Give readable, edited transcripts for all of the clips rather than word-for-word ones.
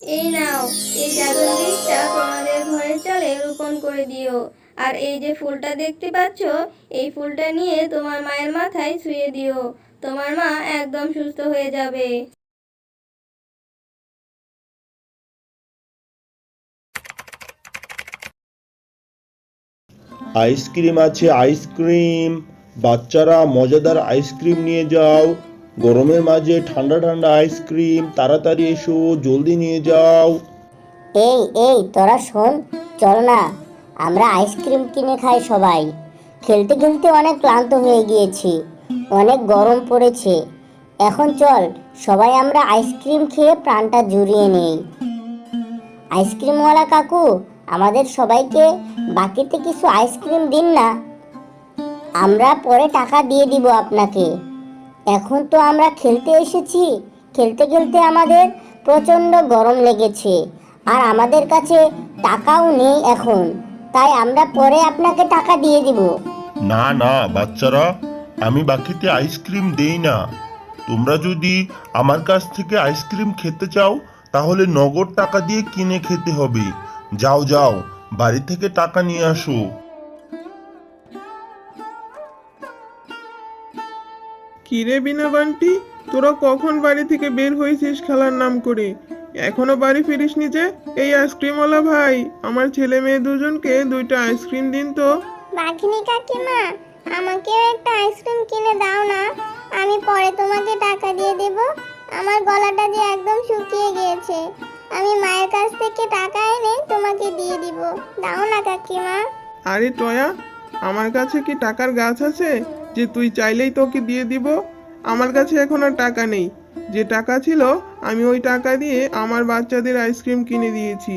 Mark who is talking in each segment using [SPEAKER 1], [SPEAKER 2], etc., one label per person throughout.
[SPEAKER 1] এই নাও, এই জাদুর বীজটা তোমাদের ঘরের চালে রোপণ করে দিও। আর এই যে ফুলটা দেখতে পাচ্ছ, এই ফুলটা নিয়ে তোমার মায়ের মাথায় ছুঁয়ে দিও। তোমার মা একদম সুস্থ হয়ে যাবে।
[SPEAKER 2] আইসক্রিম আছে, আইসক্রিম। বাচ্চারা মজাদার আইসক্রিম নিয়ে যাও। গরমের মাঝে ঠান্ডা ঠান্ডা আইসক্রিম, তাড়াতাড়ি এসো, জলদি নিয়ে যাও।
[SPEAKER 3] এই এই তোরা শোন, চল না আমরা আইসক্রিম কিনে খাই সবাই। খেলতে খেলতে অনেক ক্লান্ত হয়ে গিয়েছি, অনেক গরম পড়েছে। এখন চল সবাই আমরা আইসক্রিম খেয়ে প্রাণটা জুড়িয়ে নেই। আইসক্রিমওয়ালা কাকু, আমাদের সবাইকে বাকিতে কিছু আইসক্রিম দিন না, আমরা পরে টাকা দিয়ে দিব আপনাকে। এখন তো আমরা খেলতে এসেছি, খেলতে খেলতে আমাদের প্রচণ্ড গরম লেগেছে, আর আমাদের কাছে টাকাও নেই এখন, তাই আমরা পরে আপনাকে টাকা দিয়ে দিব।
[SPEAKER 2] না না বাচ্চারা, আমি বাকিতে আইসক্রিম দেই না। তোমরা যদি আমার কাছ থেকে আইসক্রিম খেতে চাও তাহলে নগদ টাকা দিয়ে কিনে খেতে হবে। যাও যাও, বাড়ি থেকে টাকা নিয়ে আসো।
[SPEAKER 4] কিরে বিনা বান্টি, তোরা কখন বাড়ি থেকে বের হয়েছিস খেলার নাম করে? এখনো বাড়ি ফিরিসনি যে? এই আইসক্রিমওয়ালা ভাই, আমার ছেলে মেয়ে দুজনকে দুইটা আইসক্রিম দিন তো।
[SPEAKER 5] বাঘিনী কাকিমা, আমাকেও একটা আইসক্রিম কিনে দাও না, আমি পরে তোমাকে টাকা দিয়ে দেব। আমার গলাটা যে একদম শুকিয়ে গিয়েছে, আমি মায়ের কাছ থেকে টাকা এনে তোমাকে দিয়ে দিব। দাও না কাকিমা।
[SPEAKER 4] আরে টয়া, আমার কাছে কি টাকার গাছ আছে যে তুই চাইলেই তোকে দিয়ে দিব? আমার কাছে এখন আর টাকা নেই। যে টাকা ছিল আমি ওই টাকা দিয়ে আমার বাচ্চাদের আইসক্রিম কিনে দিয়েছি।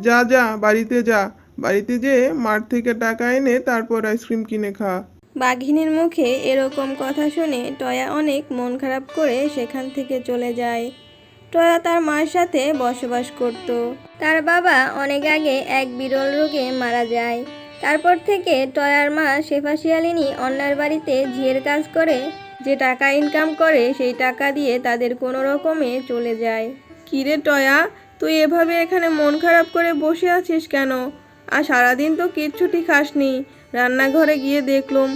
[SPEAKER 4] যা যা, বাড়িতে যা, বাড়িতে যেয়ে মাঠ থেকে টাকা এনে তারপর আইসক্রিম কিনে খা।
[SPEAKER 1] বাঘিনীর মুখে এরকম কথা শুনে টয়া অনেক মন খারাপ করে সেখান থেকে চলে যায়। টয়া তার মার সাথে বসবাস করত। তার বাবা অনেক আগে এক বিরল রোগে মারা যায়। তারপর থেকে টয়ার মা শেফা শিয়ালিনী অন্যের বাড়িতে ঝিয়ের কাজ করে যে টাকা ইনকাম করে সেই টাকা দিয়ে তাদের কোনো রকমে চলে যায়।
[SPEAKER 4] কিরে টয়া, তুই এভাবে এখানে মন খারাপ করে বসে আছিস কেন? আর সারাদিন তো কিচ্ছুটি খাসনি। রান্নাঘরে গিয়ে দেখলুম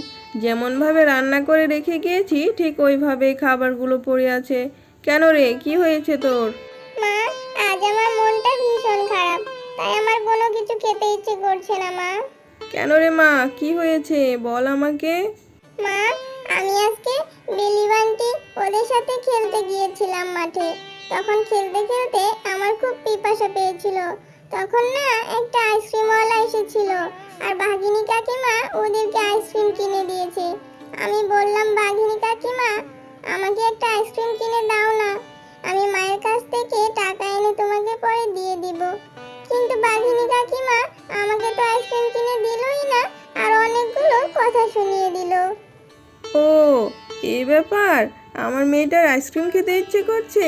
[SPEAKER 4] যেমনভাবে রান্না করে রেখে গিয়েছি ঠিক ওইভাবেই খাবারগুলো পড়ে আছে। কেন রে, কি হয়েছে তোর?
[SPEAKER 5] মা, আজ আমার মনটা ভীষণ খারাপ, তাই আমার কোনো কিছু খেতে ইচ্ছে করছে না মা।
[SPEAKER 4] কেন রে মা, কি হয়েছে বল আমাকে।
[SPEAKER 5] মা, আমি আজকে বিলি বান্টি ওদের সাথে খেলতে গিয়েছিলাম মাঠে। তখন খেলতে খেলতে আমার খুব পিপাসা পেয়েছিল। তখন না একটা আইসক্রিমওয়ালা এসেছিল, আর বাঘিনী কাকিমা ওদেরকে আইসক্রিম কিনে দিয়েছে। আমি বললাম, বাঘিনী কাকিমা, আমাকে একটা আইসক্রিম কিনে দাও না, আমি মায়ের কাছ থেকে টাকা এনে তোমাকে পরে দিয়ে দিব। কিন্তু বাঘিনী কাকিমা আমাকে তো আইসক্রিম কিনে দিলই না, আর অনেকগুলো কথা শুনিয়ে দিল।
[SPEAKER 4] ও, এই ব্যাপার। আমার মেয়েটার আইসক্রিম খেতে ইচ্ছে করছে।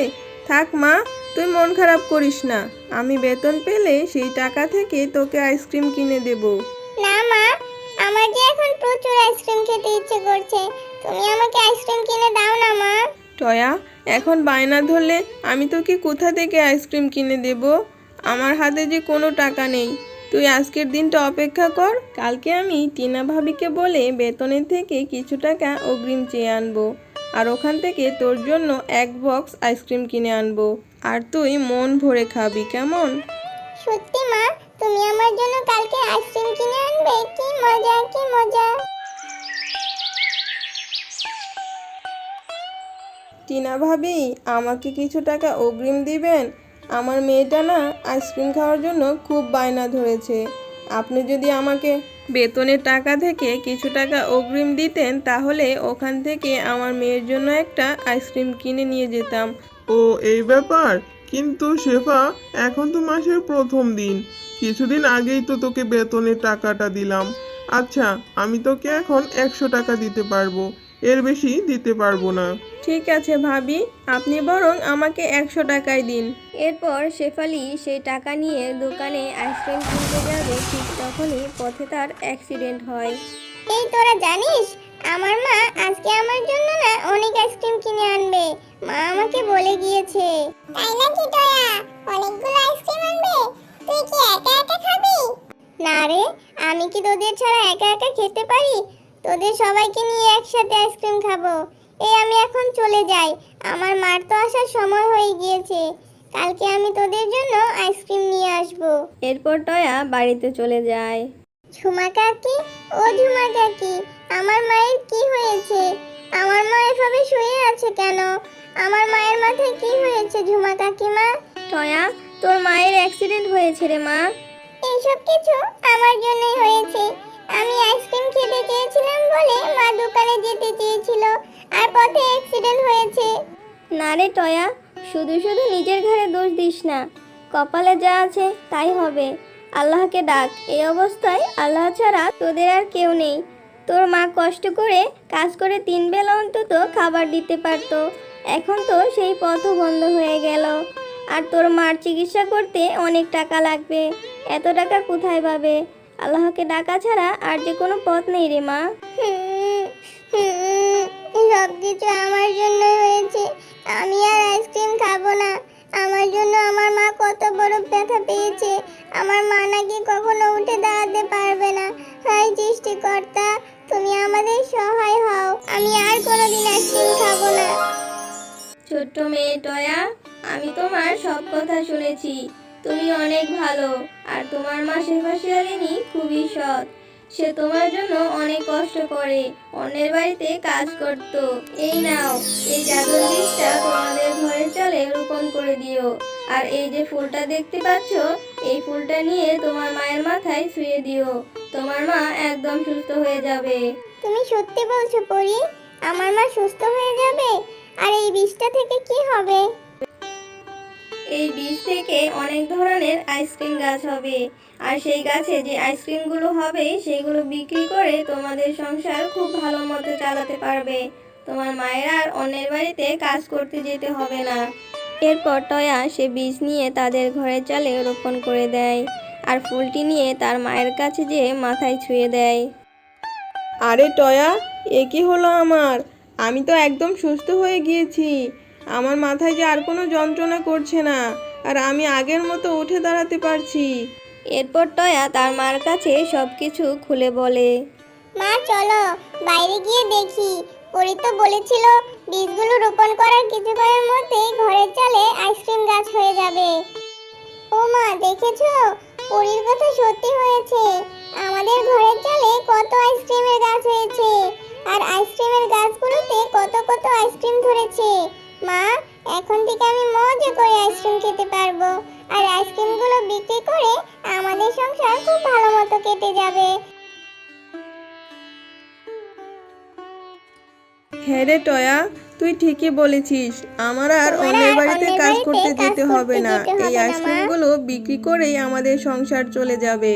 [SPEAKER 4] থাক মা, তুই মন খারাপ করিস না, আমি বেতন পেলে সেই টাকা থেকে তোকে আইসক্রিম কিনে দেব।
[SPEAKER 5] না মা, আমার যে এখন প্রচুর আইসক্রিম খেতে ইচ্ছে করছে, তুমি আমাকে আইসক্রিম কিনে দাও না মা।
[SPEAKER 4] টয়া, এখন বায়না ধরলে আমি তোকে কোথা থেকে আইসক্রিম কিনে দেব? আমার হাতে যে কোনো টাকা নেই। তুই আজকের দিনটা অপেক্ষা কর, কালকে আমি টিনা ভাবিকে বলে বেতনের থেকে কিছু টাকা অগ্রিম চেয়ে আনবো, আর ওখান থেকে তোর জন্য এক বক্স আইসক্রিম কিনে আনবো, আর তুই মন ভরে খাবি, কেমন?
[SPEAKER 5] সত্যি মা, তুমি আমার জন্য কালকে আইসক্রিম কিনে আনবে? কি মজা, কি মজা।
[SPEAKER 4] টিনা ভাবি, আমাকে কিছু টাকা অগ্রিম দিবেন? আমার মেয়েটা না আইসক্রিম খাওয়ার জন্য খুব বায়না ধরেছে। আপনি যদি আমাকে বেতনের টাকা থেকে কিছু টাকা অগ্রিম দিতেন তাহলে ওখান থেকে আমার মেয়ের জন্য একটা আইসক্রিম কিনে নিয়ে যেতাম। ও, এই ব্যাপার। কিন্তু শেফা, এখন তো মাসের প্রথম দিন, কিছুদিন আগেই তো তোকে বেতনের টাকাটা দিলাম। আচ্ছা, আমি তোকে এখন 100 টাকা দিতে পারবো, এর বেশি দিতে পারবো না। ঠিক আছে ভাবি, আপনি বরং আমাকে 100 টাকাই দিন।
[SPEAKER 1] এরপর শেফালি সেই টাকা নিয়ে দোকানে আইসক্রিম কিনতে যাবে, ঠিক তখনই পথে তার অ্যাক্সিডেন্ট হয়।
[SPEAKER 5] এই তোরা জানিস, আমার মা আজকে আমার জন্য না অনেক আইসক্রিম কিনে আনবে, মা আমাকে বলে গিয়েছে। তাই নাকি টয়া? ও অনেকগুলো আইসক্রিম আনবে? তুই কি একা একা খাবি? না রে, আমি কি তোদের ছাড়া একা একা খেতে পারি? তোদের সবাইকে নিয়ে একসাথে আইসক্রিম খাবো। এই আমি এখন চলে যাই, আমার মার তো আসার সময় হয়ে গিয়েছে। কালকে আমি তোদের জন্য আইসক্রিম নিয়ে আসবো।
[SPEAKER 1] এরপর টয়া বাড়িতে চলে যায়।
[SPEAKER 5] ঝুমা কাকি, ও ঝুমা কাকি, আমার মায়ের কি হয়েছে? আমার মা এভাবে শুয়ে আছে কেন? আমার মায়ের মাথায় কি হয়েছে ঝুমা কাকিমা?
[SPEAKER 1] টয়া, তোর মায়ের অ্যাক্সিডেন্ট হয়েছে রে মা।
[SPEAKER 5] এইসব কিছু আমার জন্যই হয়েছে। আমি আইসক্রিম খেতে চেয়েছিলাম বলে মা দোকানে যেতে চেয়েছিল, আর পথে অ্যাক্সিডেন্ট হয়েছে।
[SPEAKER 1] না রে টয়া, শুধু শুধু নিজের ঘাড়ে দোষ দিস না। কপালে যা আছে তাই হবে। আল্লাহকে ডাক, এই অবস্থায় আল্লাহ ছাড়া তোদের আর কেউ নেই। তোর মা কষ্ট করে কাজ করে 3 বেলা অন্তত খাবার দিতে পারতো, এখন তো সেই পথও বন্ধ হয়ে গেল। আর তোর মার চিকিৎসা করতে অনেক টাকা লাগবে, এত টাকা কোথায় পাবে? আল্লাহকে ডাকা ছাড়া আর যে কোনো পথ নেই রে মা।
[SPEAKER 5] সব কিছু আমার জন্য হয়েছে। আমি আর আইসক্রিম খাবো না। আমার জন্য আমার মা কত বড় ব্যথা পেয়েছে। আমার মা নাকি কখনো উঠে দাঁড়াতে পারবে না। হায় সৃষ্টিকর্তা, তুমি আমাদের সহায় হও। আমি আর কোনোদিন আইসক্রিম খাবো না।
[SPEAKER 1] ছোট্ট মেয়ে টয়া, আমি তোমার সব কথা শুনেছি। তুমি অনেক ভালো, আর তোমার মা শেফাশিয়ালিনী খুবই সৎ। সে তোমার জন্য অনেক কষ্ট করে অন্যের বাড়িতে কাজ করত। এই নাও, এই জাদুর বীজটা তোমাদের ঘরের চালে রোপণ করে দিও। আর এই যে ফুলটা দেখতে পাচ্ছ, এই ফুলটা নিয়ে তোমার মায়ের মাথায় ছুঁয়ে দিও। তোমার মা একদম সুস্থ হয়ে যাবে।
[SPEAKER 5] তুমি সত্যি বলছো পরি? আমার মা সুস্থ হয়ে যাবে? আর এই বিষটা থেকে কি হবে?
[SPEAKER 1] এই বীজ থেকে অনেক ধরনের আইসক্রিম গাছ হবে, আর সেই গাছে যে আইসক্রিমগুলো হবে সেগুলো বিক্রি করে তোমাদের সংসার খুব ভালো মতো চালাতে পারবে। তোমার মায়ের আর অন্যের বাড়িতে কাজ করতে যেতে হবে না। এরপর টয়া সে বীজ নিয়ে তাদের ঘরের চালে রোপণ করে দেয়, আর ফুলটি নিয়ে তার মায়ের কাছে যেয়ে মাথায় ছুঁয়ে দেয়।
[SPEAKER 4] আরে টয়া, এ কি হলো আমার? আমি তো একদম সুস্থ হয়ে গিয়েছি। আমার মাথায় যে আর কোনো যন্ত্রণা করছে না, আর আমি আগের মতো উঠে দাঁড়াতে পারছি।
[SPEAKER 1] এরপর টয়া তার মার কাছে সবকিছু খুলে বলে।
[SPEAKER 5] মা চলো বাইরে গিয়ে দেখি। পরি তো বলেছিল বীজগুলো রোপণ করার কিছুক্ষণের মধ্যেই ঘরের চালে আইসক্রিম গাছ হয়ে যাবে। ও মা, দেখেছো? পরির কথা সত্যি হয়েছে। আমাদের ঘরের চালে কত আইসক্রিমের গাছ হয়েছে, আর আইসক্রিমের গাছগুলোতে কত কত আইসক্রিম ধরেছে। মা, এখন থেকে আমি মজা করে আইসক্রিম খেতে পারবো, আর আইসক্রিমগুলো বিক্রি করে আমাদের সংসার খুব ভালো মতো কেটে যাবে।
[SPEAKER 4] হ্যাঁ রে টয়া, তুই ঠিকই বলেছিস। আমার আর
[SPEAKER 5] তোমার
[SPEAKER 4] অন্যের
[SPEAKER 5] আর
[SPEAKER 4] বাড়িতে
[SPEAKER 5] অন্যের
[SPEAKER 4] কাজ
[SPEAKER 5] বাড়িতে
[SPEAKER 4] করতে
[SPEAKER 5] কাজ
[SPEAKER 4] যেতে হবে
[SPEAKER 5] করতে
[SPEAKER 4] না।
[SPEAKER 5] যেতে হবে
[SPEAKER 4] এই
[SPEAKER 5] না, মা।
[SPEAKER 4] আইসক্রিমগুলো বিক্রি করেই আমাদের সংসার চলে যাবে।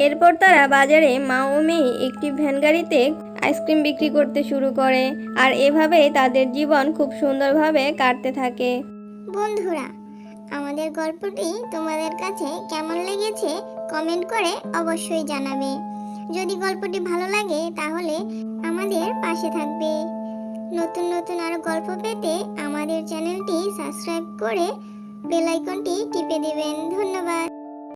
[SPEAKER 1] এরপর তারা বাজারে মা ও মেয়ে একটি ভ্যান গাড়িতে আইসক্রিম বিক্রি করতে শুরু করে, আর এভাবে তাদের জীবন খুব সুন্দরভাবে কাটতে থাকে।
[SPEAKER 5] বন্ধুরা, আমাদের গল্পটি তোমাদের কাছে কেমন লেগেছে কমেন্ট করে অবশ্যই জানাবে। যদি গল্পটি ভালো লাগে তাহলে আমাদের পাশে থাকবে। নতুন নতুন আরো গল্প পেতে আমাদের চ্যানেলটি সাবস্ক্রাইব করে বেল আইকনটি টিপে দিবেন। ধন্যবাদ।